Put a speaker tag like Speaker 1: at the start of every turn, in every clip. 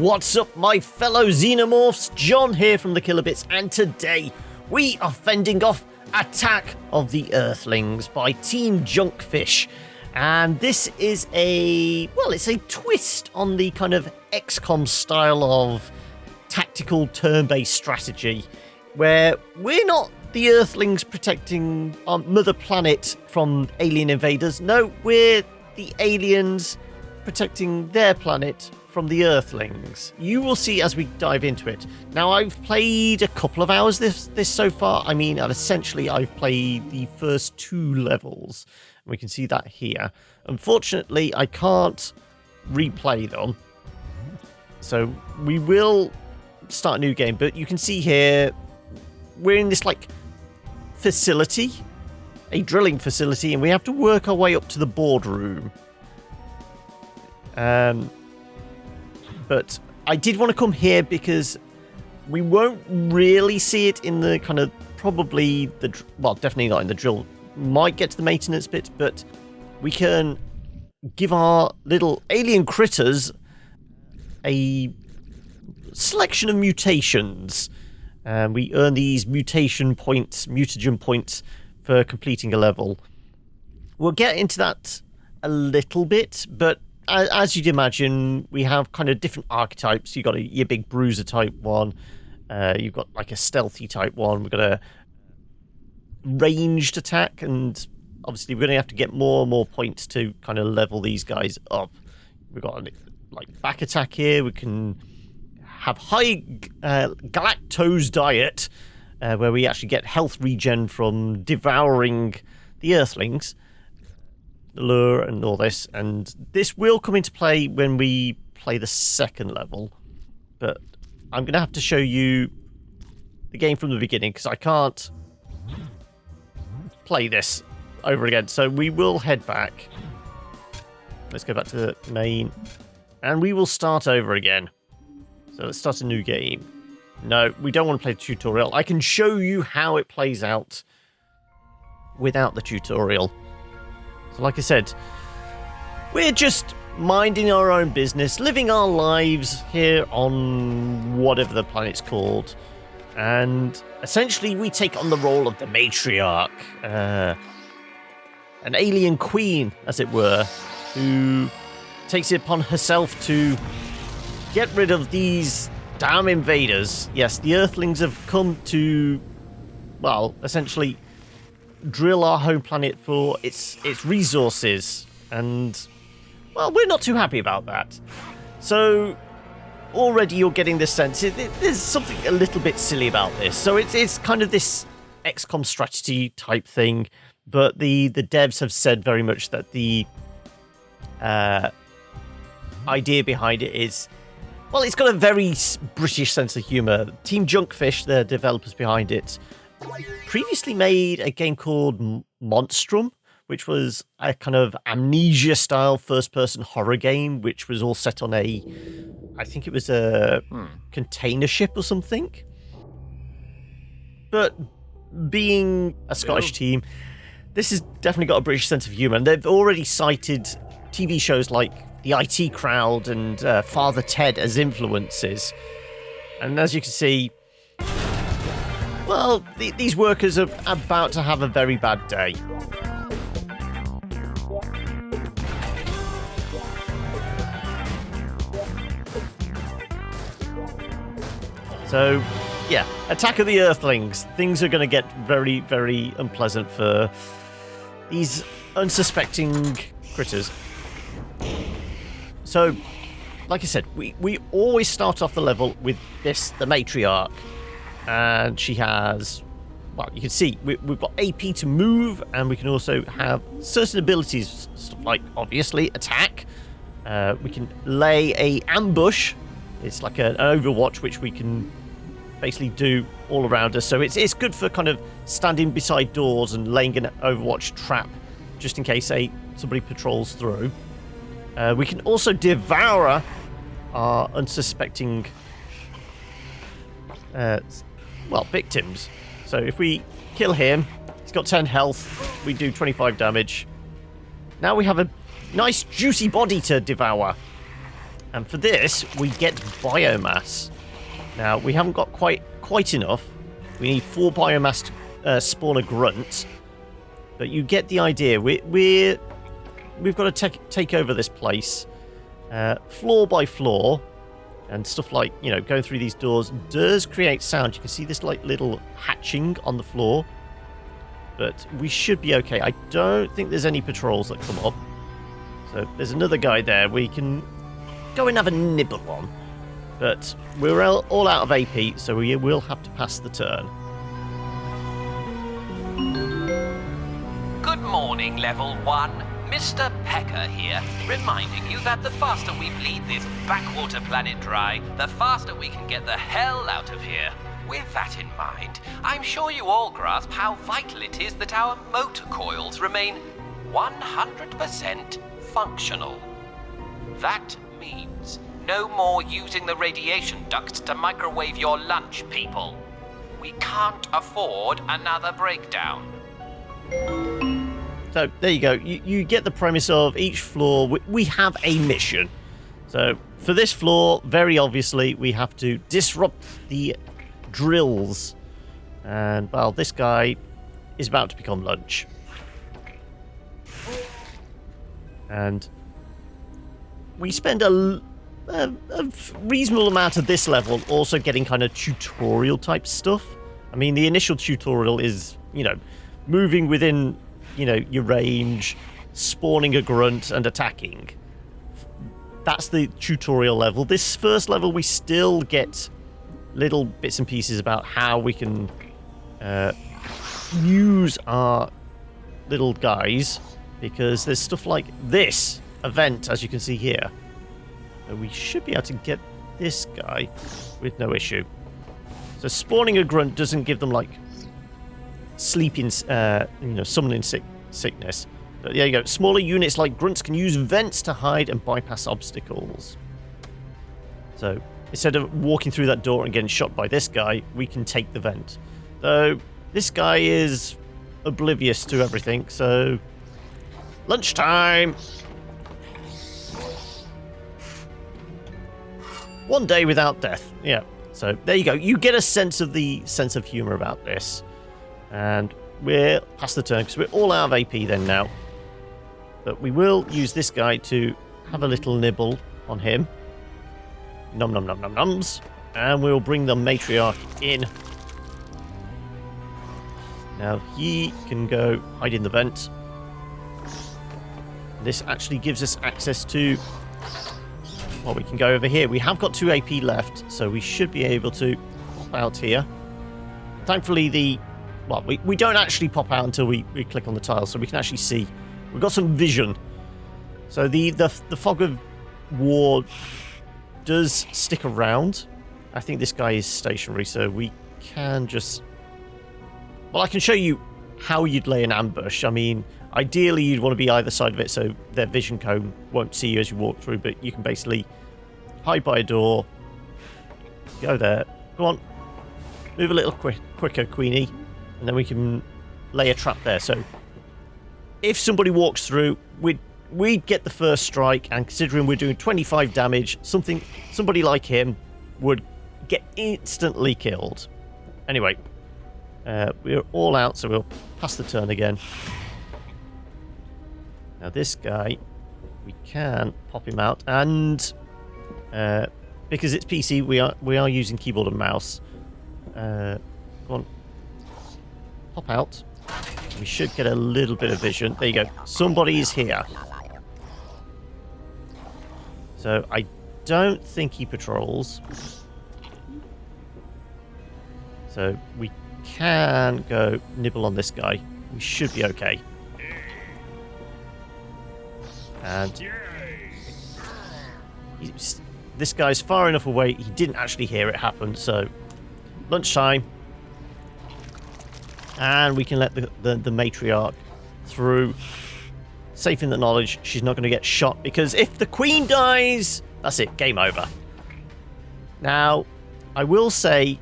Speaker 1: What's up, my fellow xenomorphs? John here from the Killer Bits, and today we are fending off Attack of the Earthlings by Team Junkfish. And this is it's a twist on the kind of XCOM style of tactical turn-based strategy, where we're not the Earthlings protecting our mother planet from alien invaders. No, we're the aliens protecting their planet from the Earthlings. You will see as we dive into it. Now, I've played a couple of hours this so far. I mean, essentially, I've played the first 2 levels. And we can see that here. Unfortunately, I can't replay them. So we will start a new game. But you can see here, we're in this, facility. A drilling facility. And we have to work our way up to the boardroom. But I did want to come here because we won't really see it in the kind of definitely not in the drill. Might get to the maintenance bit, but we can give our little alien critters a selection of mutations. We earn these mutation points, mutagen points for completing a level. We'll get into that a little bit, but as you'd imagine, we have kind of different archetypes. You've got your big bruiser type one. You've got a stealthy type one. We've got a ranged attack, and obviously we're going to have to get more and more points to kind of level these guys up. We've got back attack here. We can have high galactose diet, where we actually get health regen from devouring the Earthlings. Lure and all this, and this will come into play when we play the second level, but I'm going to have to show you the game from the beginning because I can't play this over again, so we will head back. Let's go back to the main and we will start over again. So let's start a new game. No, we don't want to play the tutorial. I can show you how it plays out without the tutorial. So like I said, we're just minding our own business, living our lives here on whatever the planet's called. And essentially we take on the role of the Matriarch, an alien queen, as it were, who takes it upon herself to get rid of these damn invaders. Yes, the Earthlings have come to, essentially drill our home planet for its resources, and we're not too happy about that. So already you're getting this sense there's something a little bit silly about this. So it's kind of this XCOM strategy type thing, but the devs have said very much that the idea behind it is, it's got a very British sense of humour. Team Junkfish, the developers behind it, previously made a game called Monstrum, which was a kind of amnesia-style first-person horror game, which was all set on I think it was a container ship or something. But being a Scottish team, this has definitely got a British sense of humour, and they've already cited TV shows like The IT Crowd and Father Ted as influences. And as you can see, these workers are about to have a very bad day. So, yeah, Attack of the Earthlings. Things are going to get very, very unpleasant for these unsuspecting critters. So, like I said, we always start off the level with the Matriarch. And she has, you can see, we've got AP to move, and we can also have certain abilities, stuff like, obviously, attack. We can lay a ambush. It's like an Overwatch, which we can basically do all around us. So it's good for kind of standing beside doors and laying an Overwatch trap, just in case somebody patrols through. We can also devour our unsuspecting victims. So if we kill him, he's got 10 health, we do 25 damage. Now we have a nice juicy body to devour. And for this, we get biomass. Now, we haven't got quite enough. We need 4 biomass to spawn a grunt. But you get the idea. We've got to take over this place floor by floor. And stuff like, you know, going through these doors does create sound. You can see this like little hatching on the floor. But we should be okay. I don't think there's any patrols that come up. So there's another guy there we can go and have a nibble on. But we're all out of AP, so we will have to pass the turn.
Speaker 2: Good morning, Level 1. Mr. Pecker here, reminding you that the faster we bleed this backwater planet dry, the faster we can get the hell out of here. With that in mind, I'm sure you all grasp how vital it is that our motor coils remain 100% functional. That means no more using the radiation ducts to microwave your lunch, people. We can't afford another breakdown.
Speaker 1: So, there you go. You get the premise of each floor. We have a mission. So, for this floor, very obviously, we have to disrupt the drills. And, well, this guy is about to become lunch. And we spend a reasonable amount of this level also getting kind of tutorial type stuff. I mean, the initial tutorial is, you know, moving within, you know, your range, spawning a grunt and attacking. That's the tutorial level. This first level, we still get little bits and pieces about how we can use our little guys, because there's stuff like this event, as you can see here. So we should be able to get this guy with no issue. So spawning a grunt doesn't give them like sleeping, summoning sickness. But there you go. Smaller units like grunts can use vents to hide and bypass obstacles. So instead of walking through that door and getting shot by this guy, we can take the vent. Though this guy is oblivious to everything, so lunchtime. One day without death. Yeah. So there you go. You get a sense of the sense of humor about this. And we're past the turn because we're all out of AP then now. But we will use this guy to have a little nibble on him. Nom nom nom nom noms. And we'll bring the Matriarch in. Now he can go hide in the vent. This actually gives us access to... Well, we can go over here. We have got 2 AP left, so we should be able to pop out here. Thankfully, we don't actually pop out until we click on the tile, so we can actually see. We've got some vision. So the fog of war does stick around. I think this guy is stationary, so we can just... Well, I can show you how you'd lay an ambush. I mean, ideally you'd want to be either side of it so their vision cone won't see you as you walk through, but you can basically hide by a door, go there, go on, move a little quicker, Queenie, and then we can lay a trap there. So if somebody walks through, we'd get the first strike, and considering we're doing 25 damage, somebody like him would get instantly killed. Anyway, we're all out, so we'll pass the turn again. Now this guy, we can pop him out, and because it's PC, we are using keyboard and mouse. Go on, pop out. We should get a little bit of vision. There you go. Somebody's here. So I don't think he patrols. So we can go nibble on this guy. We should be okay. And this guy's far enough away, he didn't actually hear it happen, so lunchtime. And we can let the Matriarch through, safe in the knowledge she's not going to get shot, because if the Queen dies, that's it, game over. Now, I will say,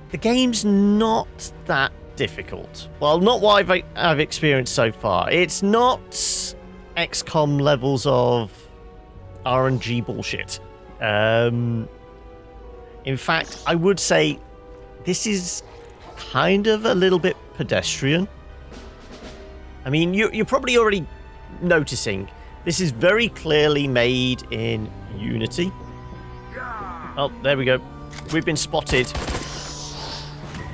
Speaker 1: the game's not that difficult. Well, not what I've experienced so far. It's not XCOM levels of RNG bullshit. In fact, I would say this is kind of a little bit pedestrian. I mean, you're probably already noticing this is very clearly made in Unity. Oh, there we go. We've been spotted.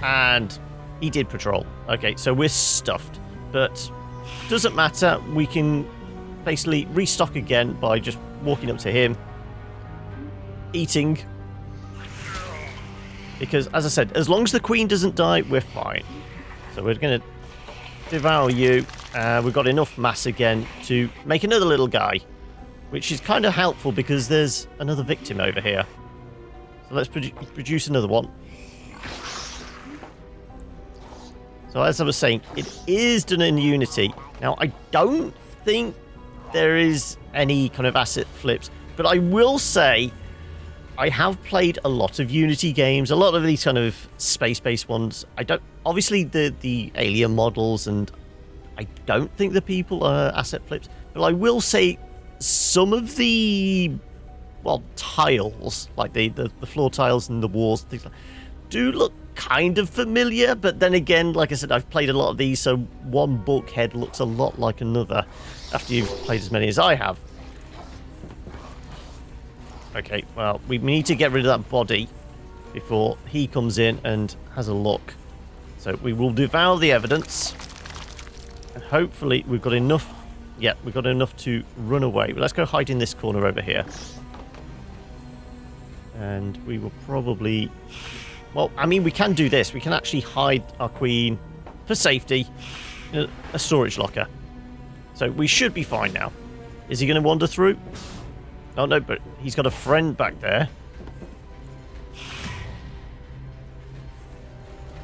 Speaker 1: And he did patrol. Okay, so we're stuffed. But doesn't matter. We can basically restock again by just walking up to him. Eating. Because, as I said, as long as the queen doesn't die, we're fine. So we're going to devour you. We've got enough mass again to make another little guy. Which is kind of helpful because there's another victim over here. So let's produce another one. So as I was saying, it is done in Unity. Now, I don't think there is any kind of asset flips, but I will say I have played a lot of Unity games, a lot of these kind of space-based ones. I don't, obviously the alien models, and I don't think the people are asset flips, but I will say some of the, well, tiles, like the floor tiles and the walls, things like, do look kind of familiar, but then again, like I said, I've played a lot of these, so one bulkhead looks a lot like another after you've played as many as I have. Okay, well, we need to get rid of that body before he comes in and has a look. So we will devour the evidence, and hopefully we've got enough. Yeah, we've got enough to run away. But let's go hide in this corner over here. And we will probably... Well, I mean, we can do this. We can actually hide our queen for safety in a storage locker. So we should be fine now. Is he going to wander through? Oh, no, but he's got a friend back there.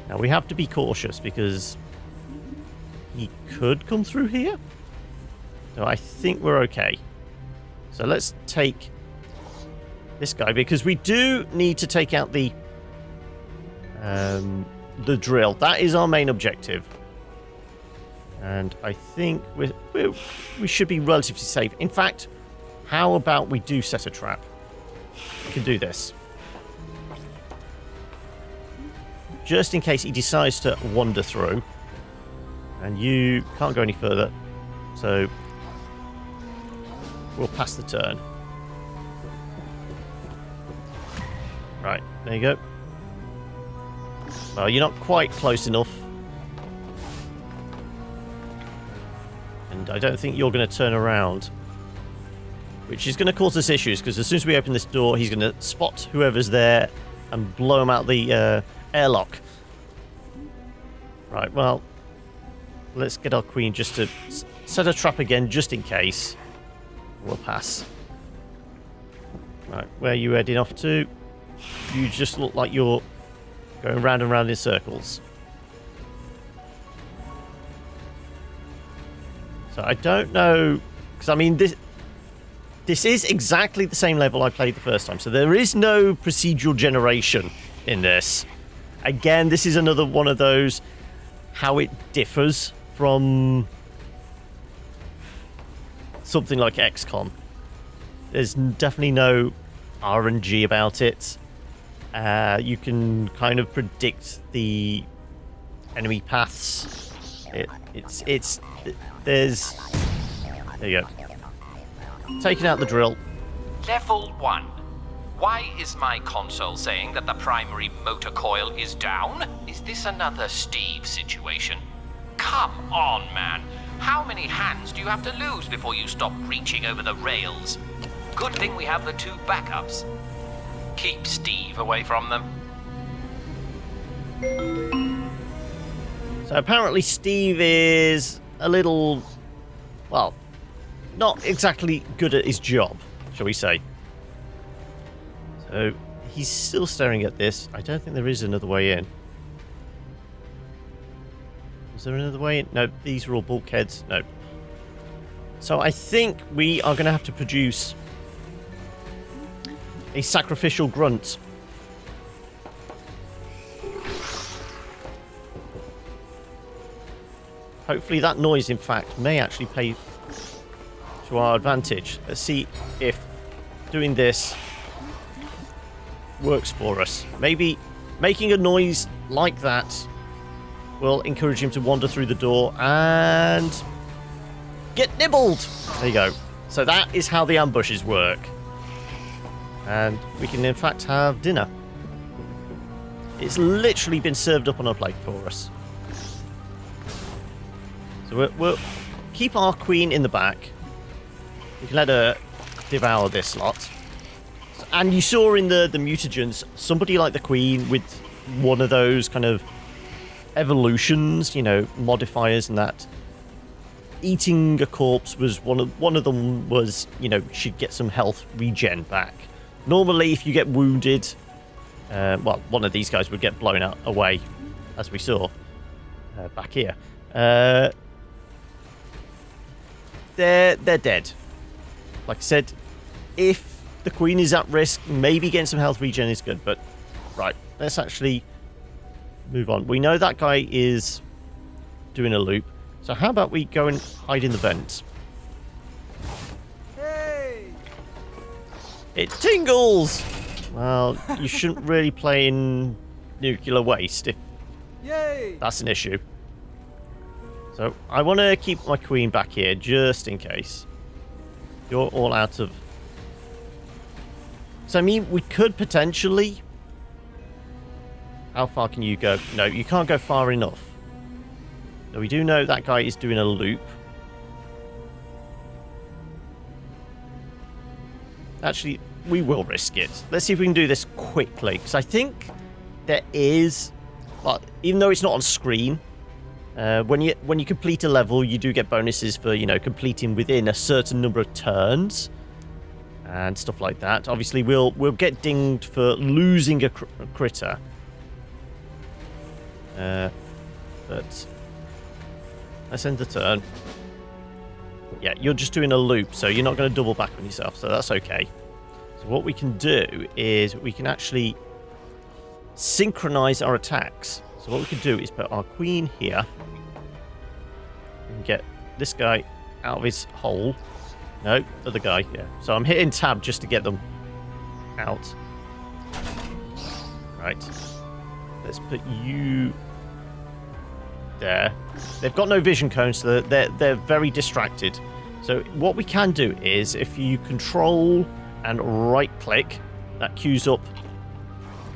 Speaker 1: Now, we have to be cautious because he could come through here. So I think we're okay. So let's take this guy because we do need to take out the drill. That is our main objective. And I think we should be relatively safe. In fact, how about we do set a trap? We can do this. Just in case he decides to wander through. And you can't go any further. So we'll pass the turn. Right, there you go. Well, you're not quite close enough. And I don't think you're going to turn around. Which is going to cause us issues, because as soon as we open this door, he's going to spot whoever's there and blow him out the airlock. Right, well, let's get our queen just to set a trap again, just in case. We'll pass. Right, where are you heading off to? You just look like you're going round and round in circles. So I don't know, because I mean this is exactly the same level I played the first time, so there is no procedural generation in this. Again, this is another one of those, how it differs from something like XCOM. There's definitely no RNG about it. You can kind of predict the enemy paths. There you go. Taking out the drill.
Speaker 2: Level 1. Why is my console saying that the primary motor coil is down? Is this another Steve situation? Come on, man. How many hands do you have to lose before you stop reaching over the rails? Good thing we have the 2 backups. Keep Steve away from them.
Speaker 1: So apparently Steve is a little, well, not exactly good at his job, shall we say. So he's still staring at this. I don't think there is another way in. Is there another way in? No, these are all bulkheads. No. So I think we are going to have to produce a sacrificial grunt. Hopefully that noise, in fact, may actually play to our advantage. Let's see if doing this works for us. Maybe making a noise like that will encourage him to wander through the door and get nibbled. There you go. So that is how the ambushes work. And we can in fact have dinner. It's literally been served up on a plate for us. So we'll keep our queen in the back. We can let her devour this lot. And you saw in the mutagens, somebody like the queen with one of those kind of evolutions, you know, modifiers and that. Eating a corpse was one of them was, you know, she'd get some health regen back. Normally, if you get wounded, well, one of these guys would get blown out away, as we saw back here. They're dead. Like I said, if the queen is at risk, maybe getting some health regen is good. But right, let's actually move on. We know that guy is doing a loop. So how about we go and hide in the vents?
Speaker 3: Hey!
Speaker 1: It tingles! Well, you shouldn't really play in nuclear waste if
Speaker 3: Yay!
Speaker 1: that's an issue. So I want to keep my queen back here just in case. You're all out of... So I mean, we could potentially... How far can you go? No, you can't go far enough. So we do know that guy is doing a loop. Actually, we will risk it. Let's see if we can do this quickly. Because I think there is... Well, even though it's not on screen, when you complete a level, you do get bonuses for, you know, completing within a certain number of turns. And stuff like that. Obviously, we'll get dinged for losing a critter. But... Let's end the turn. Yeah, you're just doing a loop, so you're not going to double back on yourself, so that's okay. So what we can do is we can actually synchronize our attacks. So what we can do is put our queen here and get this guy out of his hole. No, other guy, yeah. So I'm hitting tab just to get them out. Right. Let's put you... there. They've got no vision cones, so they're very distracted. So what we can do is if you control and right click, that queues up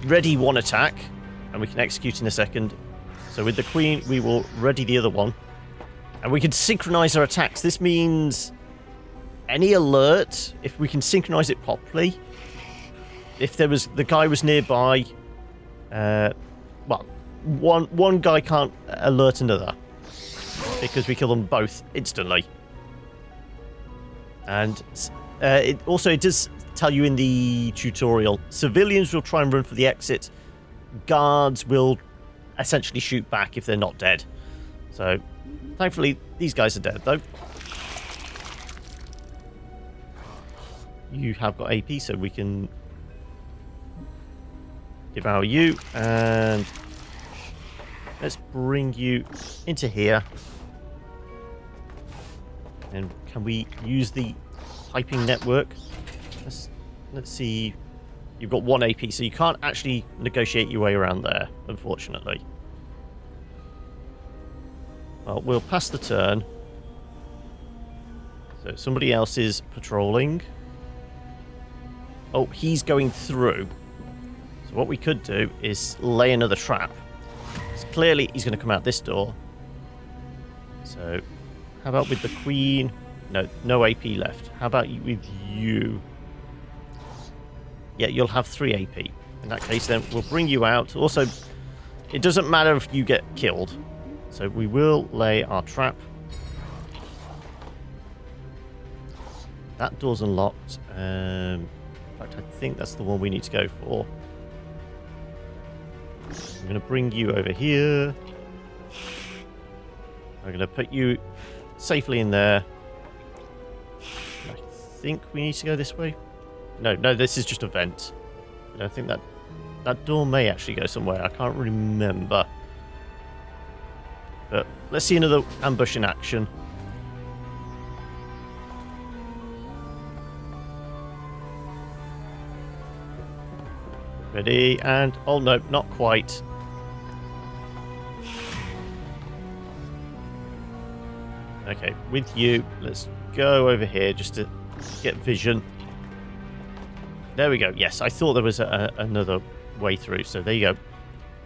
Speaker 1: ready one attack, and we can execute in a second. So with the queen, we will ready the other one, and we can synchronize our attacks. This means any alert, if we can synchronize it properly, if there was the guy was nearby, well, one guy can't alert another because we kill them both instantly. And it does tell you in the tutorial, civilians will try and run for the exit. Guards will essentially shoot back if they're not dead. So, thankfully, these guys are dead, though. You have got AP, so we can devour you, and let's bring you into here. And can we use the piping network? Let's see. You've got 1 AP, so you can't actually negotiate your way around there, unfortunately. Well, we'll pass the turn. So somebody else is patrolling. Oh, he's going through. So what we could do is lay another trap. So clearly he's going to come out this door. So how about with the queen? No AP left. How about with you? Yeah, you'll have 3 AP. In that case, then we'll bring you out. Also, it doesn't matter if you get killed. So we will lay our trap. That door's unlocked. In fact, I think that's the one we need to go for. I'm going to bring you over here. I'm going to put you safely in there. I think we need to go this way. No, this is just a vent. I think that door may actually go somewhere. I can't remember. But let's see another ambush in action. Ready, and... Oh, no, not quite. Okay, with you, let's go over here just to get vision. There we go. Yes, I thought there was another way through, so there you go.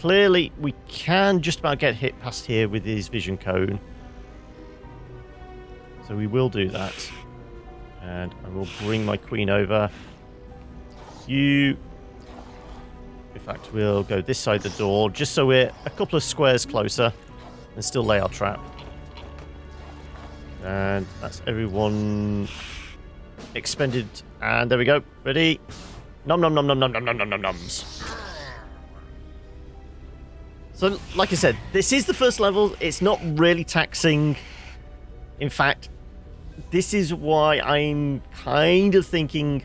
Speaker 1: Clearly, we can just about get hit past here with his vision cone. So we will do that. And I will bring my queen over. You... In fact, we'll go this side of the door, just so we're a couple of squares closer and still lay our trap. And that's everyone expended. And there we go. Ready? Nom nom nom nom nom nom nom nom nom noms. So, like I said, this is the first level. It's not really taxing. In fact, this is why I'm kind of thinking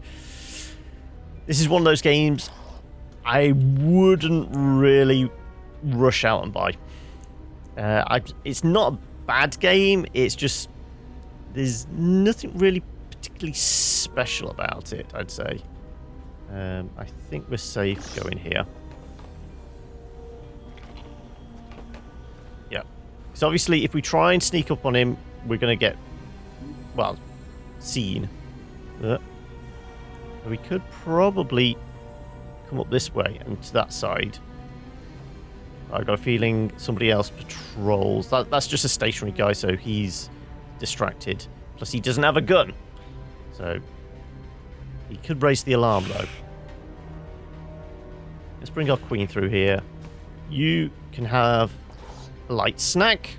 Speaker 1: this is one of those games I wouldn't really rush out and buy. It's not a bad game. It's just there's nothing really particularly special about it, I'd say. I think we're safe going here. Yeah. Because obviously, if we try and sneak up on him, we're going to get, well, seen. We could probably come up this way and to that side. I've got a feeling somebody else patrols. That's just a stationary guy, so he's distracted. Plus, he doesn't have a gun. So, he could raise the alarm, though. Let's bring our queen through here. You can have a light snack.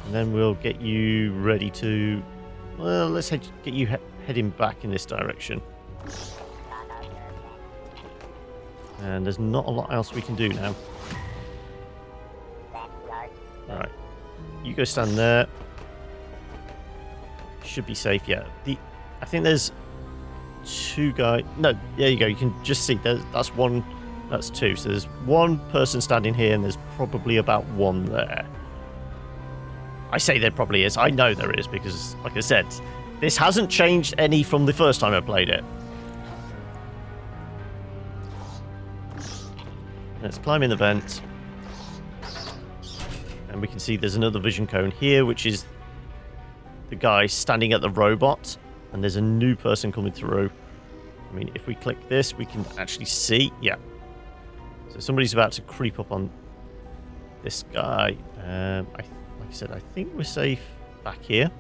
Speaker 1: And then we'll get you ready to... Well, let's get you heading back in this direction. And there's not a lot else we can do now. Alright. You go stand there. Should be safe, yeah. I think there's two guys... No, there you go. You can just see. That's one... That's two. So there's one person standing here, and there's probably about one there. I say there probably is. I know there is, because, like I said, this hasn't changed any from the first time I played it. Let's climb in the vent. And we can see there's another vision cone here, which is the guy standing at the robot. And there's a new person coming through. I mean, if we click this, we can actually see. Yeah. So somebody's about to creep up on this guy. Like I said, I think we're safe back here.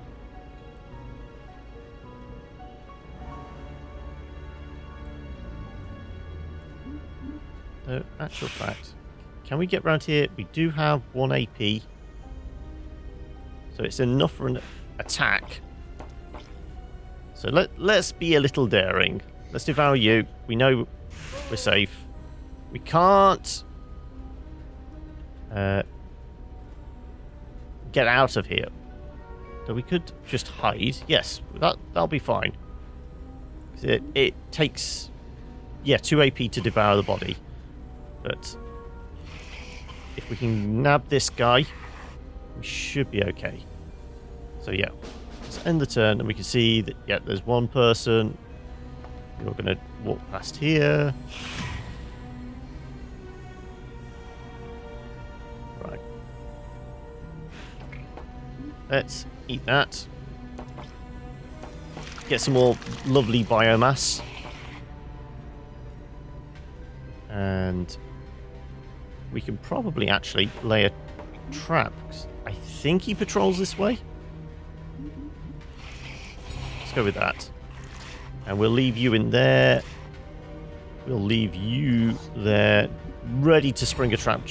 Speaker 1: No, actual fact. Can we get round here? We do have 1 AP. So it's enough for an attack. So let's be a little daring. Let's devour you. We know we're safe. We can't get out of here. So we could just hide. Yes, that'll be fine. It takes, yeah, 2 AP to devour the body. But if we can nab this guy, we should be okay. So yeah, let's end the turn, and we can see that, yeah, there's one person. You're going to walk past here. Right. Let's eat that. Get some more lovely biomass. And we can probably actually lay a trap. I think he patrols this way. Let's go with that. And we'll leave you in there. We'll leave you there, ready to spring a trap.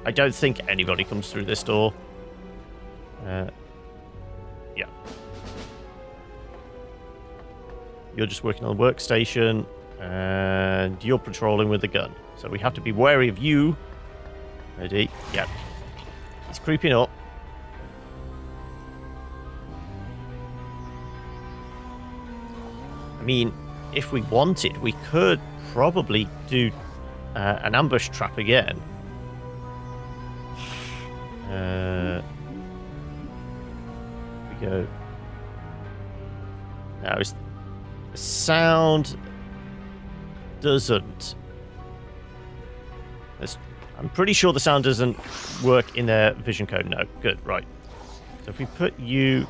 Speaker 1: I don't think anybody comes through this door. Yeah. You're just working on the workstation, and you're patrolling with the gun. So we have to be wary of you. Ready? Yep. He's creeping up. I mean, if we wanted, we could probably do an ambush trap again. We go. Now, The sound doesn't. I'm pretty sure the sound doesn't work in their vision code. No, good, right. So if we put you...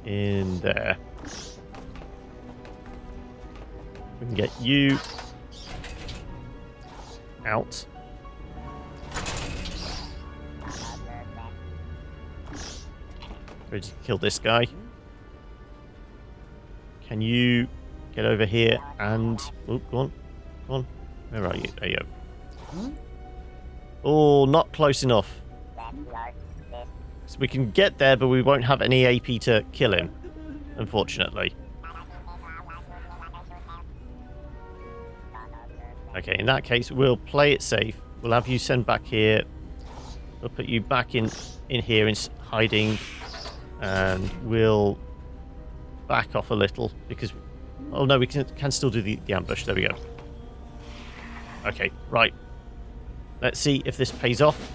Speaker 1: in there. We can get you out. Ready to kill this guy. Can you get over here and... oh, go on. Go on. Where are you? There you go. Oh, not close enough. So we can get there, but we won't have any AP to kill him, unfortunately. Okay, in that case, we'll play it safe. We'll have you send back here. We'll put you back in here in hiding. And we'll back off a little because... oh no, we can still do the ambush. There we go. Okay, right. Let's see if this pays off.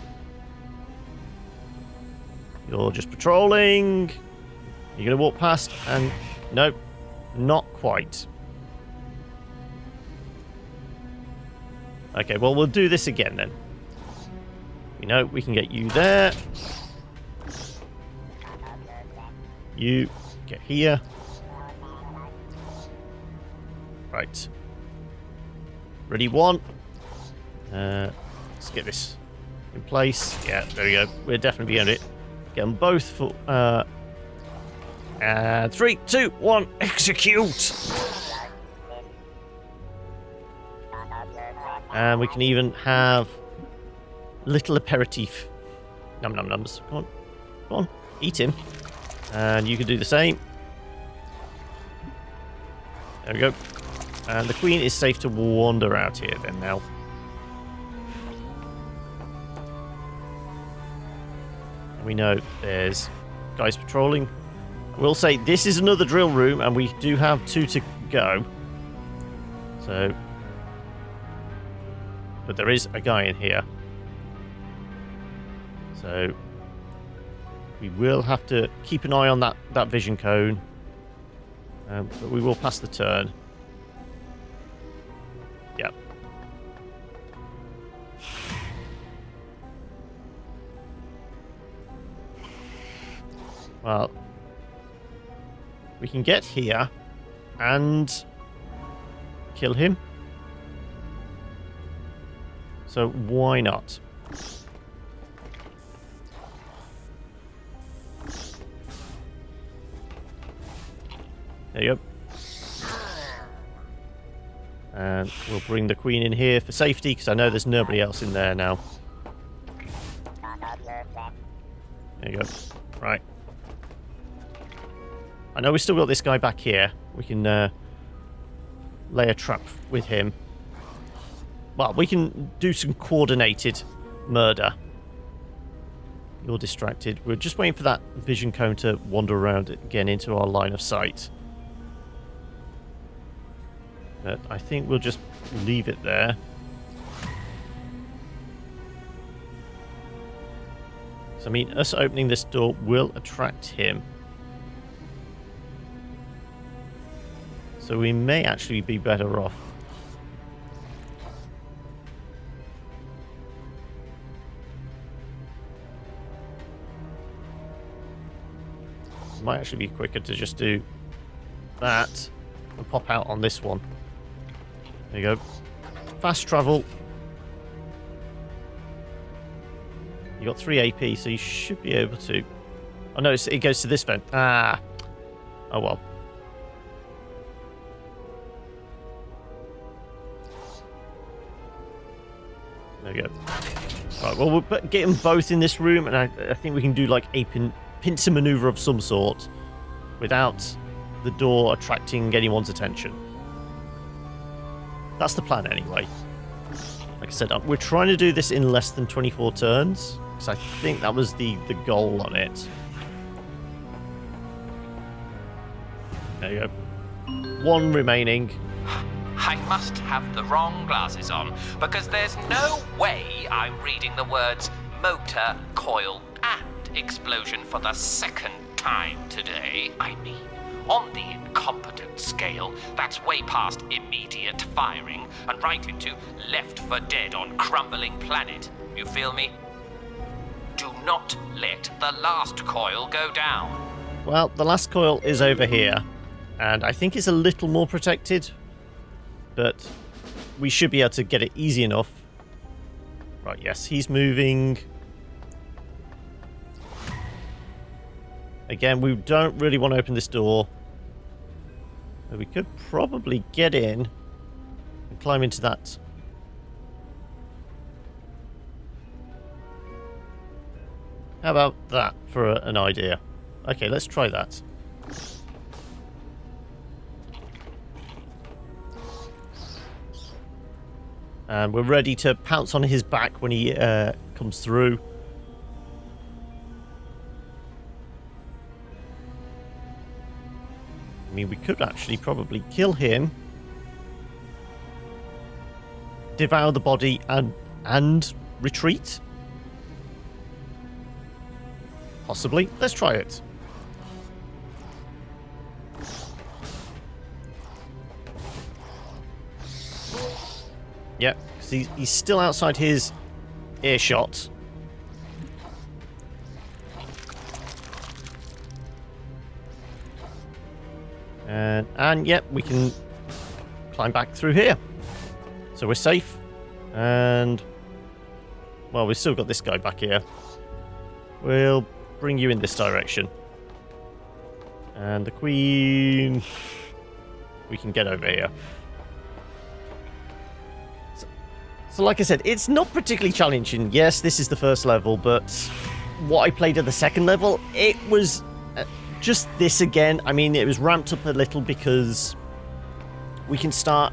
Speaker 1: You're just patrolling. You're going to walk past and... nope, not quite. Okay, well, we'll do this again then. We know we can get you there. You get here. Right. Ready, one. Let's get this in place. Yeah, there we go. We're definitely beyond it. Get them both for... and 3, 2, 1, execute! And we can even have little aperitif. Num num nums. Come on. Come on. Eat him. And you can do the same. There we go. And the queen is safe to wander out here then now. And we know there's guys patrolling. I will say this is another drill room and we do have 2 to go. So... but there is a guy in here. So... we will have to keep an eye on that vision cone. But we will pass the turn. Yep. Well, we can get here and kill him. So why not? There you go. And we'll bring the queen in here for safety, because I know there's nobody else in there now. There you go. Right. I know we've still got this guy back here. We can lay a trap with him. Well, we can do some coordinated murder. You're distracted. We're just waiting for that vision cone to wander around again into our line of sight. But I think we'll just leave it there. So, I mean, us opening this door will attract him. So we may actually be better off. It might actually be quicker to just do that and pop out on this one. There you go. Fast travel. You got 3 AP, so you should be able to... oh no, it goes to this vent. Ah. Oh well. There we go. Right, well, we'll get them both in this room, and I think we can do like a pincer maneuver of some sort without the door attracting anyone's attention. That's the plan anyway. Like I said, we're trying to do this in less than 24 turns, because I think that was the goal on it. There you go. 1 remaining.
Speaker 2: I must have the wrong glasses on, because there's no way I'm reading the words motor, coil, and explosion for the second time today. I mean, on the incompetent scale, that's way past immediate firing and right into left for dead on crumbling planet. You feel me? Do not let the last coil go down.
Speaker 1: Well, the last coil is over here, and I think it's a little more protected, but we should be able to get it easy enough. Right, yes, he's moving. Again, we don't really want to open this door. But we could probably get in and climb into that. How about that for an idea? Okay, let's try that. And we're ready to pounce on his back when he comes through. I mean, we could actually probably kill him, devour the body, and retreat. Possibly. Let's try it. Yep, because he's still outside his earshot. And yep, we can climb back through here. So we're safe. And, well, we've still got this guy back here. We'll bring you in this direction. And the queen, we can get over here. So like I said, it's not particularly challenging. Yes, this is the first level, but what I played at the second level, it was just this again. I mean, it was ramped up a little because we can start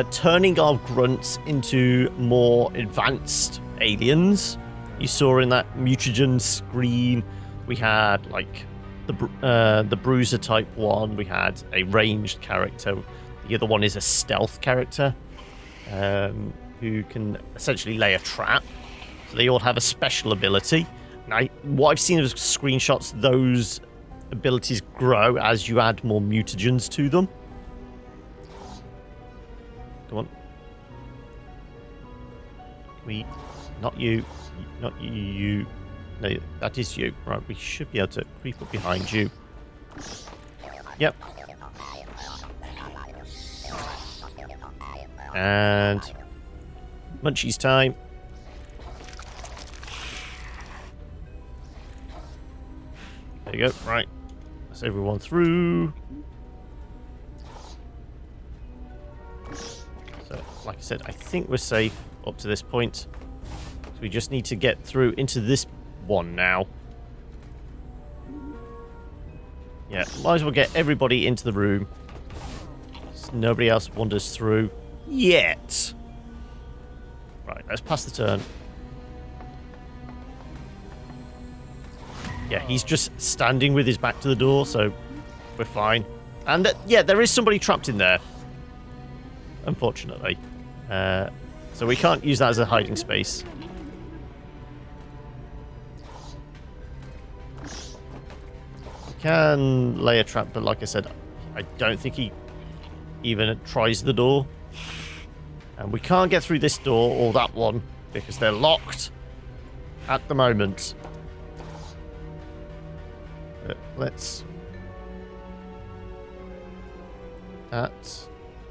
Speaker 1: turning our grunts into more advanced aliens. You saw in that mutagen screen, we had like the bruiser type one. We had a ranged character. The other one is a stealth character. Who can essentially lay a trap. So they all have a special ability. Now, what I've seen of screenshots, those abilities grow as you add more mutagens to them. Come on. Not you. Not you. No, that is you. Right, we should be able to creep up behind you. Yep. And Munchie's time. There you go. Right. That's everyone through. So, like I said, I think we're safe up to this point. So we just need to get through into this one now. Yeah, might as well get everybody into the room. So nobody else wanders through. Yet. Right, let's pass the turn. Yeah, he's just standing with his back to the door, so we're fine. And yeah, there is somebody trapped in there. Unfortunately. So we can't use that as a hiding space. We can lay a trap, but like I said, I don't think he even tries the door. And we can't get through this door or that one because they're locked at the moment. Let's... That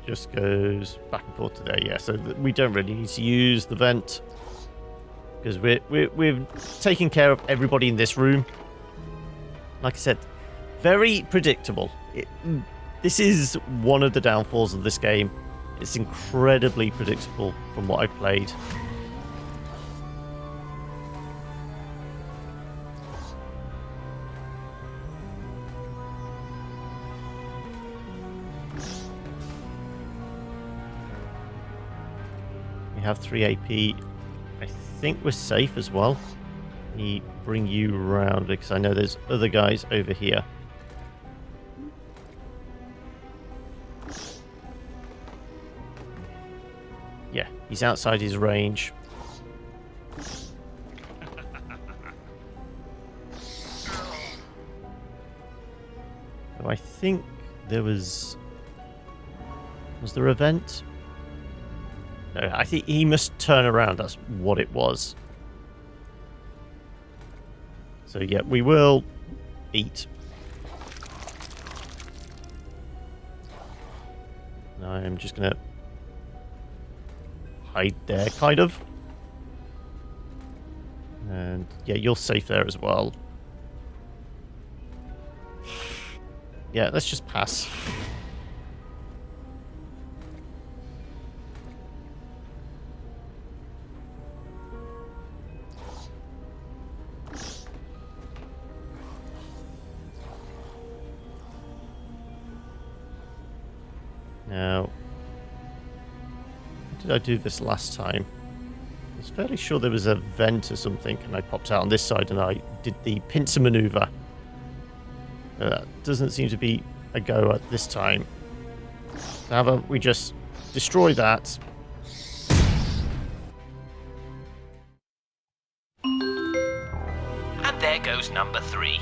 Speaker 1: just goes back and forth to there. Yeah, so we don't really need to use the vent because we're taking care of everybody in this room. Like I said, very predictable. This is one of the downfalls of this game. It's incredibly predictable from what I've played. We have 3 AP. I think we're safe as well. Let me bring you around because I know there's other guys over here. Yeah, he's outside his range. think there was... Was there a vent? No, I think he must turn around. That's what it was. So yeah, we will eat. I'm just going to hide there, kind of. And yeah, you're safe there as well. Yeah, let's just pass. Now, how did I do this last time? I was fairly sure there was a vent or something, and I popped out on this side and I did the pincer maneuver. Doesn't seem to be a go at this time. How about we just destroy that?
Speaker 2: And there goes number 3.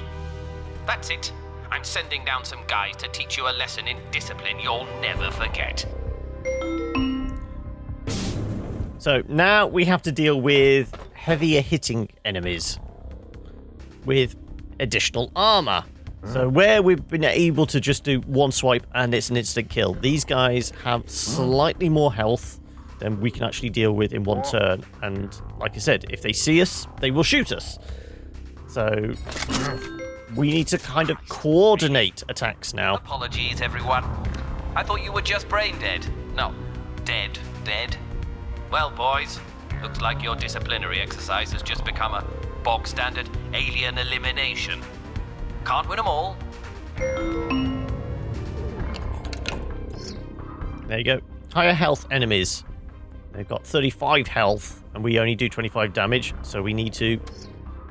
Speaker 2: That's it. I'm sending down some guys to teach you a lesson in discipline you'll never forget.
Speaker 1: So now we have to deal with heavier hitting enemies with additional armor. So where we've been able to just do one swipe and it's an instant kill, these guys have slightly more health than we can actually deal with in one turn. And like I said, if they see us, they will shoot us. So we need to kind of coordinate attacks now.
Speaker 2: Apologies, everyone. I thought you were just brain dead. No, dead. Well, boys, looks like your disciplinary exercise has just become a bog standard alien elimination. Can't win them all.
Speaker 1: There you go. Higher health enemies. They've got 35 health, and we only do 25 damage, so we need to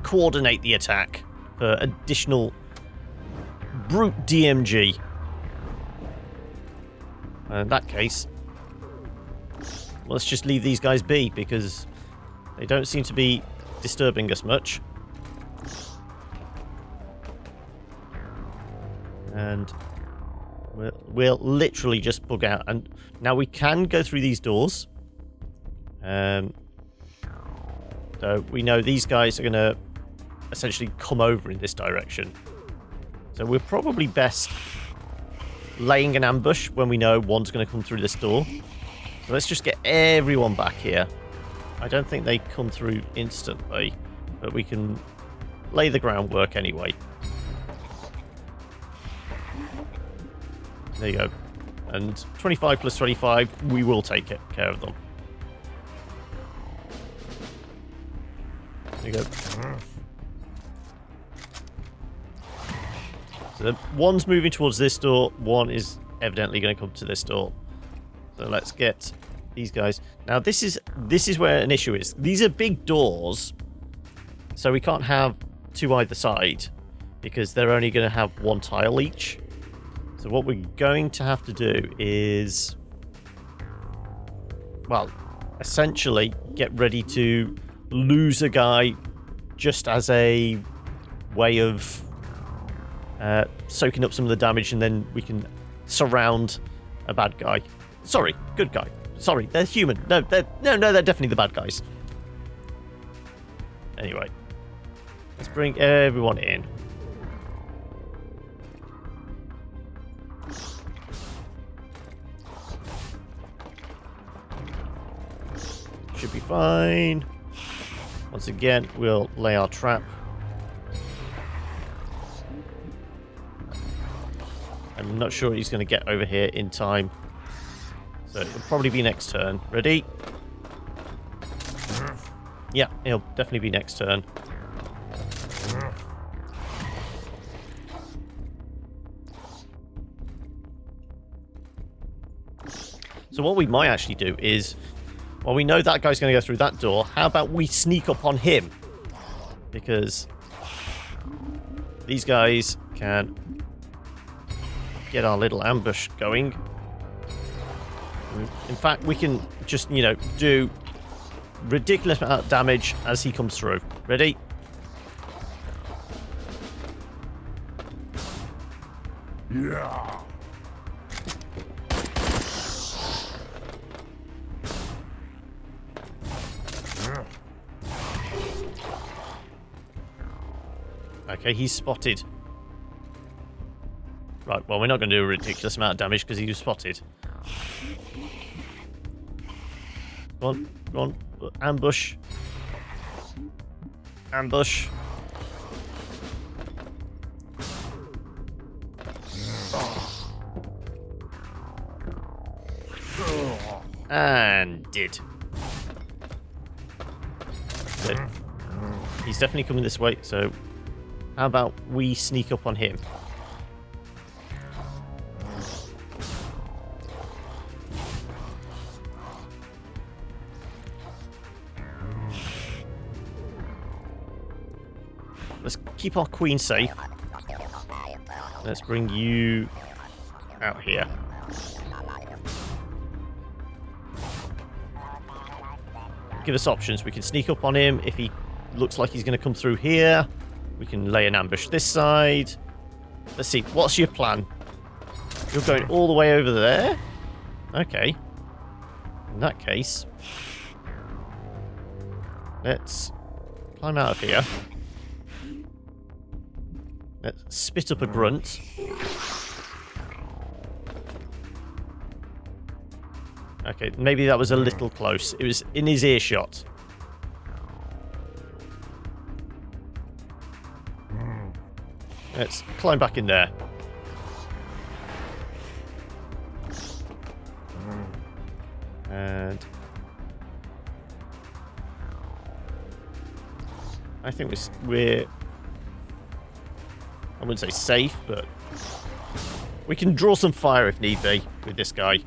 Speaker 1: coordinate the attack for additional brute DMG. In that case, let's just leave these guys be, because they don't seem to be disturbing us much. And we'll literally just bug out. And now we can go through these doors. So we know these guys are going to essentially come over in this direction. So we're probably best laying an ambush when we know one's going to come through this door. So let's just get everyone back here. I don't think they come through instantly, but we can lay the groundwork anyway. There you go. And 25 plus 25, we will take care of them. There you go. So one's moving towards this door, one is evidently going to come to this door. So let's get these guys. Now this is where an issue is. These are big doors, so we can't have two either side because they're only going to have one tile each. So what we're going to have to do is, well, essentially get ready to lose a guy just as a way of soaking up some of the damage, and then we can surround a bad guy. Sorry, good guy. Sorry, they're human. No, they're definitely the bad guys. Anyway, let's bring everyone in. Should be fine. Once again, we'll lay our trap. I'm not sure he's going to get over here in time. So it'll probably be next turn. Ready? Yeah, it'll definitely be next turn. So what we might actually do is, well, we know that guy's going to go through that door. How about we sneak up on him? Because these guys can get our little ambush going. In fact, we can just, do ridiculous amount of damage as he comes through. Ready?
Speaker 3: Yeah.
Speaker 1: Okay, he's spotted. Right, well, we're not going to do a ridiculous amount of damage because he was spotted. Go on, go on. Ambush. Ambush. And did. So, he's definitely coming this way, so how about we sneak up on him? Let's keep our queen safe. Let's bring you out here. Give us options. We can sneak up on him. If he looks like he's going to come through here, we can lay an ambush this side. Let's see. What's your plan? You're going all the way over there? Okay. In that case, let's climb out of here. Let's spit up a grunt. Okay, maybe that was a little close. It was in his earshot. Let's climb back in there. And I think we're I wouldn't say safe, but we can draw some fire if need be with this guy.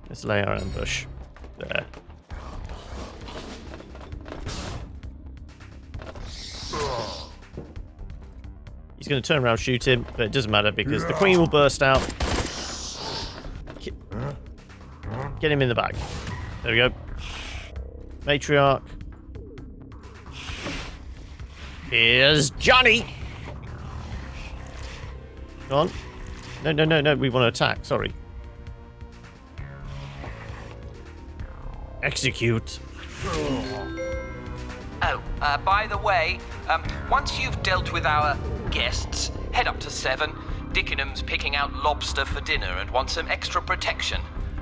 Speaker 1: Let's lay our ambush there. He's going to turn around, shoot him, but it doesn't matter because the queen will burst out. Get him in the bag. There we go. Matriarch. Here's Johnny. Go on. No, no, no, no. We want to attack. Sorry. Execute.
Speaker 2: Oh, by the way, once you've dealt with our guests, head up to 7. Dickenham's picking out lobster for dinner and wants some extra protection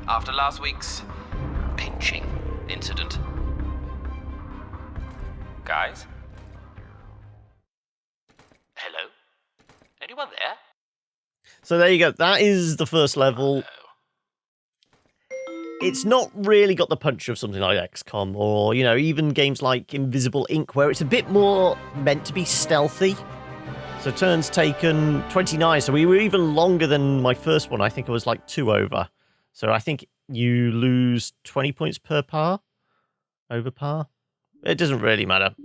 Speaker 2: after last week's pinching incident. Guys? Hello? Anyone there?
Speaker 1: So there you go. That is the first level. It's not really got the punch of something like XCOM or, you know, even games like Invisible Ink, where it's a bit more meant to be stealthy. So turns taken 29, so we were even longer than my first one. I think it was like 2 over. So I think you lose 20 points per par. Over par. It doesn't really matter.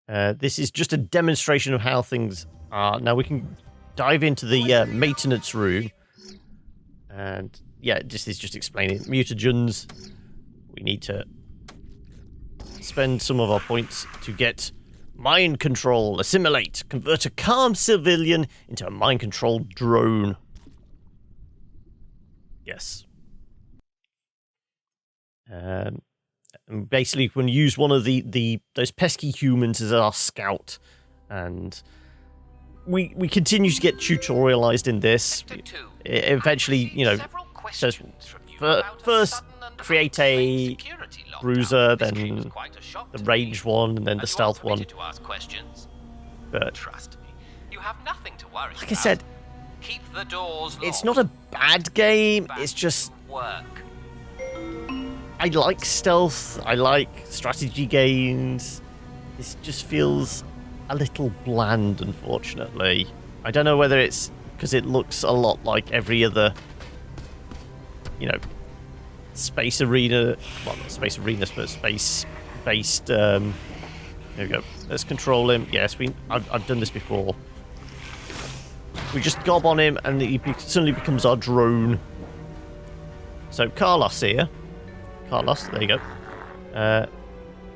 Speaker 1: This is just a demonstration of how things are. Now we can dive into the maintenance room. And yeah, this is just explaining mutagens. We need to spend some of our points to get mind control, assimilate, convert a calm civilian into a mind-controlled drone. Yes. And basically, when you use one of those pesky humans as our scout, and we continue to get tutorialized in this. It eventually, you know, says first create a bruiser, then the range one, and then the stealth one. But
Speaker 2: trust me, you have nothing to worry
Speaker 1: like I said,
Speaker 2: keep the doors locked.
Speaker 1: it's not a bad game. It's just
Speaker 2: work.
Speaker 1: I like stealth. I like strategy games. This just feels a little bland, unfortunately. I don't know whether it's because it looks a lot like every other, you know, space arena. Well, not space arenas, but space-based. There we go. Let's control him. Yes, I've done this before. We just gob on him, and he suddenly becomes our drone. So Carlos here. Carlos, there you go.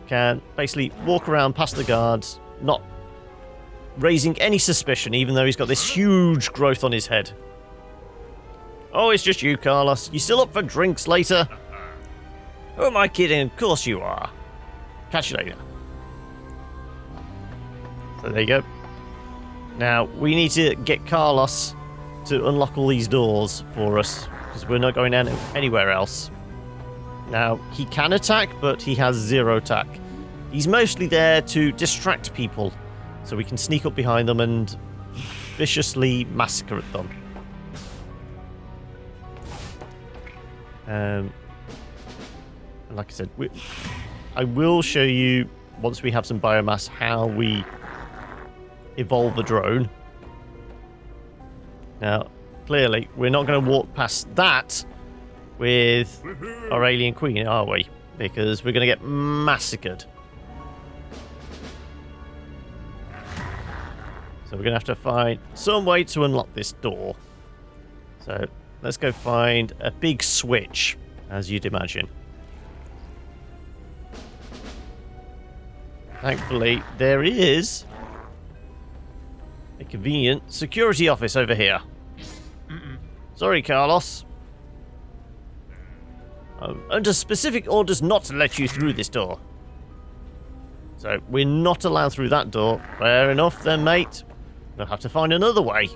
Speaker 1: can basically walk around past the guards, not raising any suspicion, even though he's got this huge growth on his head. Oh, it's just you, Carlos. You still up for drinks later? Who am I kidding? Of course you are. Catch you later. So there you go. Now, we need to get Carlos to unlock all these doors for us, because we're not going anywhere else. Now, he can attack, but he has 0 attack. He's mostly there to distract people, so we can sneak up behind them and viciously massacre them. And like I said, I will show you, once we have some biomass, how we evolve the drone. Now, clearly, we're not going to walk past that with our alien queen, are we? Because we're going to get massacred. So we're going to have to find some way to unlock this door. So let's go find a big switch, as you'd imagine. Thankfully, there is a convenient security office over here. Sorry, Carlos. I'm under specific orders not to let you through this door. So, we're not allowed through that door. Fair enough then, mate. We'll have to find another way.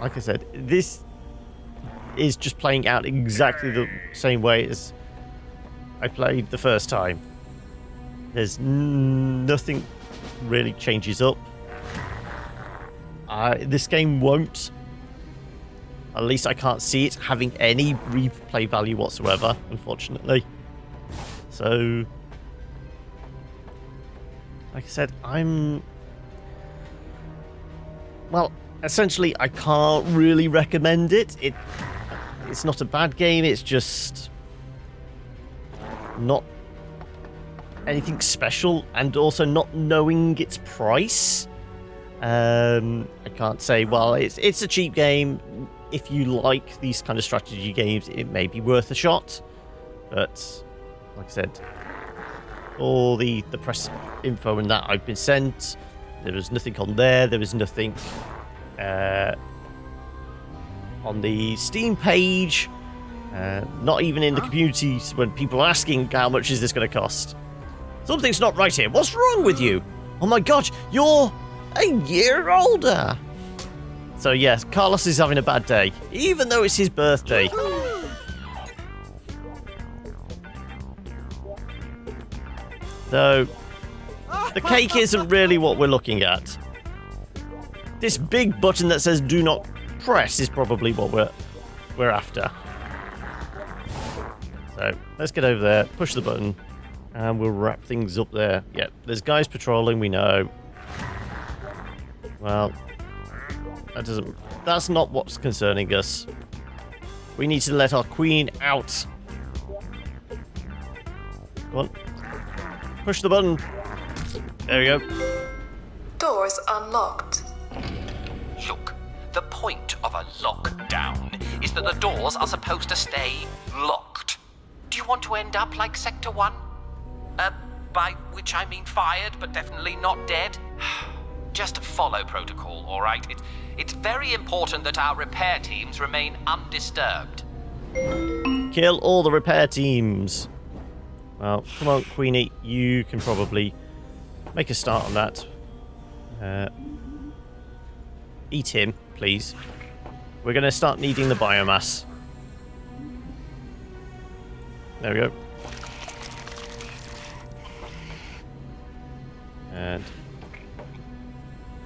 Speaker 1: Like I said, this is just playing out exactly the same way as I played the first time. There's nothing really changes up. This game won't, at least I can't see it having any replay value whatsoever, unfortunately. So, like I said, well, essentially, I can't really recommend it. It's not a bad game, it's just not anything special, and also not knowing its price. I can't say, well, it's a cheap game. If you like these kind of strategy games, it may be worth a shot. But, like I said, all the press info and that I've been sent, there was nothing on there. There was nothing on the Steam page. Not even in the communities when people are asking how much is this going to cost. Something's not right here. What's wrong with you? Oh my god, you're a year older. So yes, Carlos is having a bad day, even though it's his birthday. So, the cake isn't really what we're looking at. This big button that says do not press is probably what we're after. So, let's get over there, push the button, and we'll wrap things up there. Yep, there's guys patrolling, we know. Well, that's not what's concerning us. We need to let our queen out. Come on. Push the button. There we go.
Speaker 3: Doors unlocked.
Speaker 2: Look, the point of a lockdown is that the doors are supposed to stay locked. Do you want to end up like Sector 1? By which I mean fired, but definitely not dead? Just follow protocol, all right? It's very important that our repair teams remain undisturbed.
Speaker 1: Kill all the repair teams. Well, come on, Queenie. You can probably make a start on that. Eat him, please. We're going to start needing the biomass. There we go. And...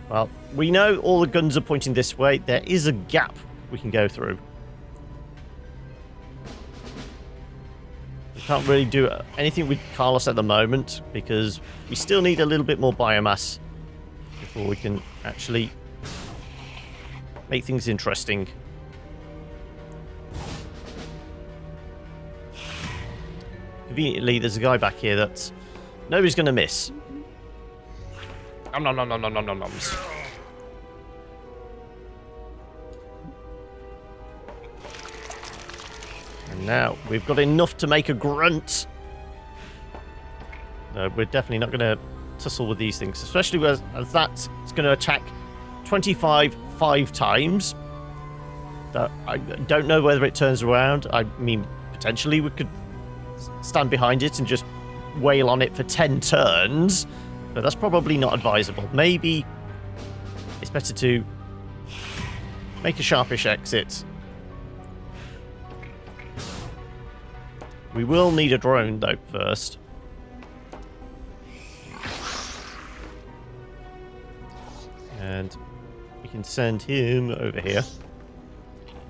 Speaker 1: well, we know all the guns are pointing this way. There is a gap we can go through. We can't really do anything with Carlos at the moment because we still need a little bit more biomass before we can actually make things interesting. Conveniently, there's a guy back here that nobody's going to miss. Nom nom nom nom nom nom noms. Now, we've got enough to make a grunt. No, we're definitely not going to tussle with these things, especially as that's going to attack 25 5 times. I don't know whether it turns around. I mean, potentially we could stand behind it and just wail on it for 10 turns, but that's probably not advisable. Maybe it's better to make a sharpish exit. We will need a drone, though, first. And we can send him over here.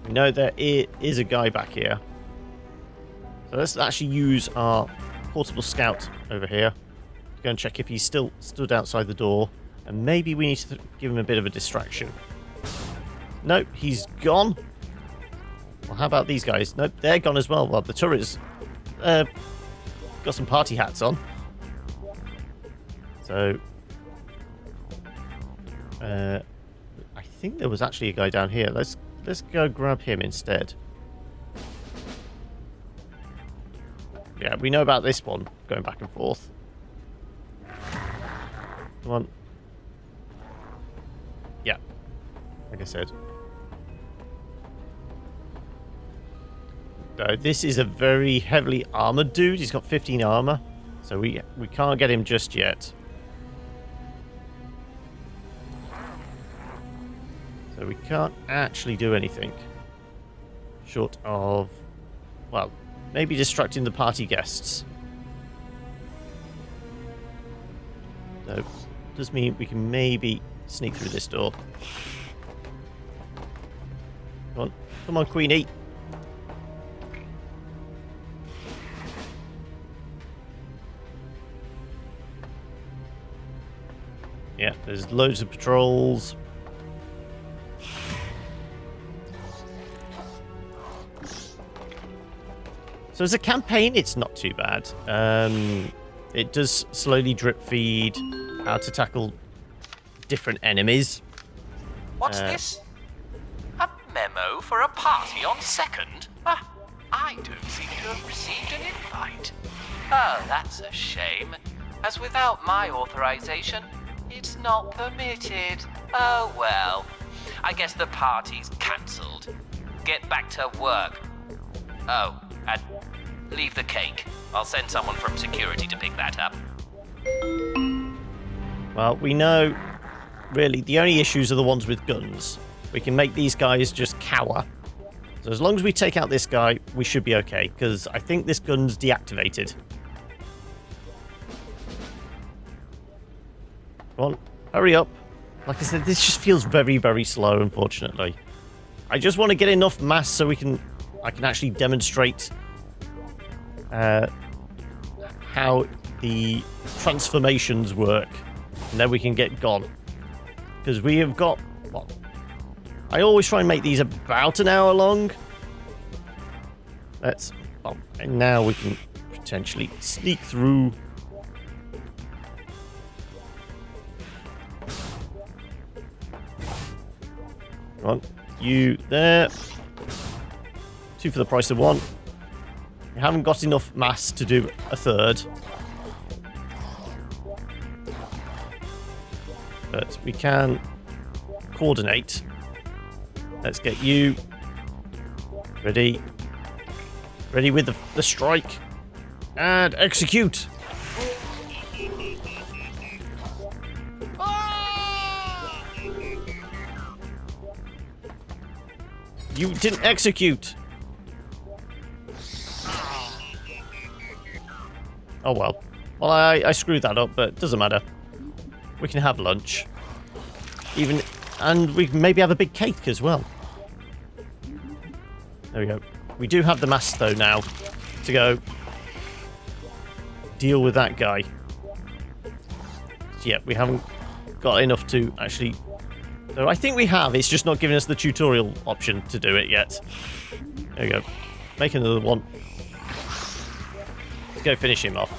Speaker 1: We know there is a guy back here. So let's actually use our portable scout over here to go and check if he's still stood outside the door. And maybe we need to give him a bit of a distraction. Nope, he's gone. Well, how about these guys? Nope, they're gone as well. Well, the turret's got some party hats on. So, I think there was actually a guy down here. Let's go grab him instead. Yeah, we know about this one going back and forth. Come on. Yeah, like I said. This is a very heavily armored dude. He's got 15 armor, so we can't get him just yet. So we can't actually do anything short of, well, maybe distracting the party guests. So does mean we can maybe sneak through this door. Come on, Queenie. Yeah, there's loads of patrols. So as a campaign, it's not too bad. It does slowly drip feed how to tackle different enemies.
Speaker 2: What's this? A memo for a party on 2nd? I don't seem to have received an invite. Oh, that's a shame, as without my authorization, it's not permitted. Oh well. I guess the party's cancelled. Get back to work. Oh, and leave the cake. I'll send someone from security to pick that up.
Speaker 1: Well, we know, really, the only issues are the ones with guns. We can make these guys just cower. So as long as we take out this guy, we should be okay, because I think this gun's deactivated. Come on, hurry up. Like I said, this just feels very, very slow, unfortunately. I just want to get enough mass so I can actually demonstrate how the transformations work, and then we can get gone. Because we have got, well, I always try and make these about an hour long. Well, and now we can potentially sneak through. Come on, you there. 2 for the price of 1. We haven't got enough mass to do a 3rd. But we can coordinate. Let's get you ready. Ready with the strike. And execute. You didn't execute. Oh well. Well, I screwed that up, but it doesn't matter. We can have lunch. And we can maybe have a big cake as well. There we go. We do have the mass, though, now to go deal with that guy. So, yeah, we haven't got enough to actually... So I think we have. It's just not giving us the tutorial option to do it yet. There we go. Make another one. Let's go finish him off.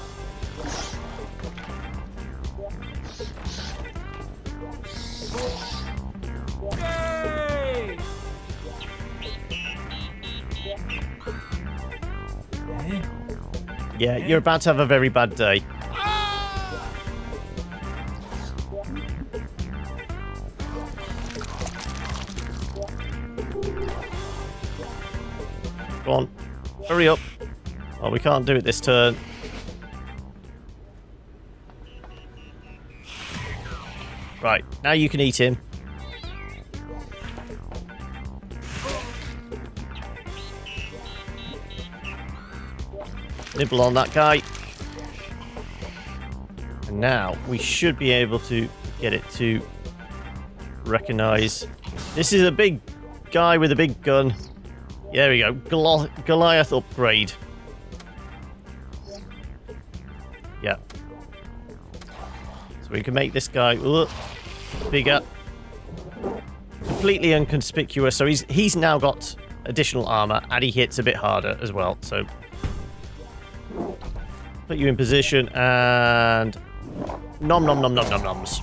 Speaker 1: Yeah, you're about to have a very bad day. Go on. Hurry up. Oh, we can't do it this turn. Right, now you can eat him. Nibble on that guy. And now we should be able to get it to recognize. This is a big guy with a big gun. There we go. Goliath upgrade. Yeah. So we can make this guy bigger. Completely inconspicuous. So he's now got additional armor and he hits a bit harder as well. So put you in position and nom nom nom nom nom noms.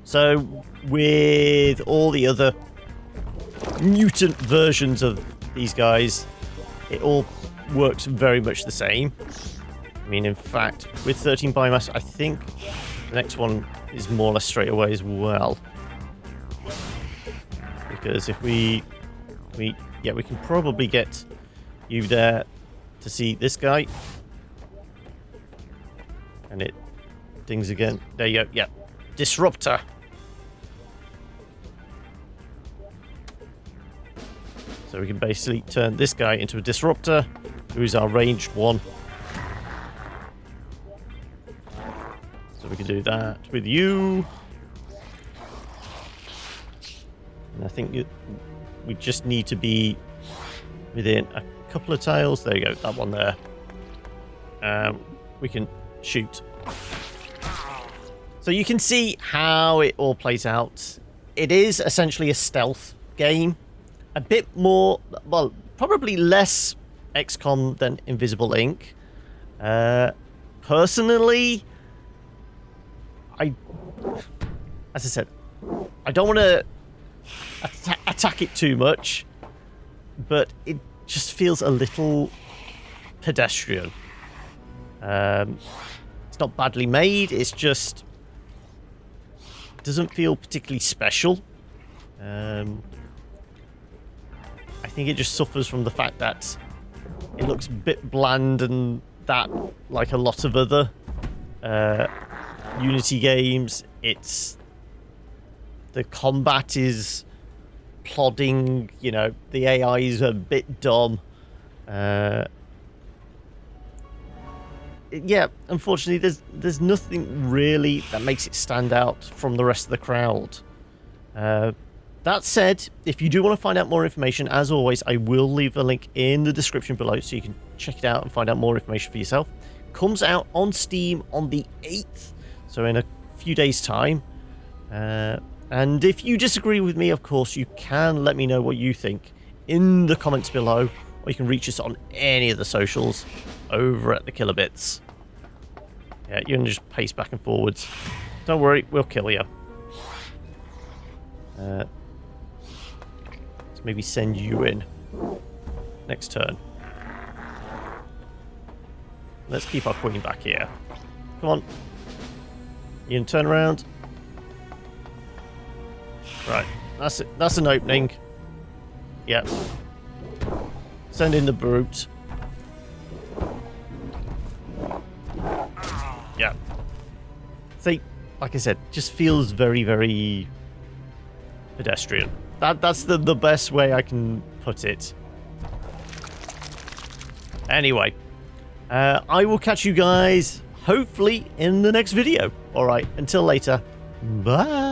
Speaker 1: So with all the other mutant versions of these guys, it all works very much the same. I mean, in fact, with 13 biomass, I think the next one is more or less straight away as well. Because if we can probably get you there to see this guy. And it dings again. There you go. Yeah. Disruptor. So we can basically turn this guy into a disruptor, who is our ranged one. So we can do that with you. And I think we just need to be within a couple of tiles. There you go, that one there. We can shoot. So you can see how it all plays out. It is essentially a stealth game. A bit more, well, probably less XCOM than Invisible Ink. Personally, as I said, I don't want to attack it too much, but it just feels a little pedestrian. It's not badly made, it's just doesn't feel particularly special. I think it just suffers from the fact that it looks a bit bland and that, like a lot of other Unity games, the combat is plodding, you know, the AI is a bit dumb. Yeah, unfortunately, there's nothing really that makes it stand out from the rest of the crowd. That said, if you do want to find out more information, as always, I will leave a link in the description below so you can check it out and find out more information for yourself. Comes out on Steam on the 8th, so in a few days' time. And if you disagree with me, of course, you can let me know what you think in the comments below, or you can reach us on any of the socials over at the Kilobits. Yeah, you can just pace back and forwards. Don't worry, we'll kill you. Let's maybe send you in next turn. Let's keep our queen back here. Come on. You can turn around. Right, that's it. That's an opening. Yep. Send in the brute. Yeah. See, like I said, just feels very, very pedestrian. That's the best way I can put it. Anyway, I will catch you guys hopefully in the next video. All right, until later. Bye.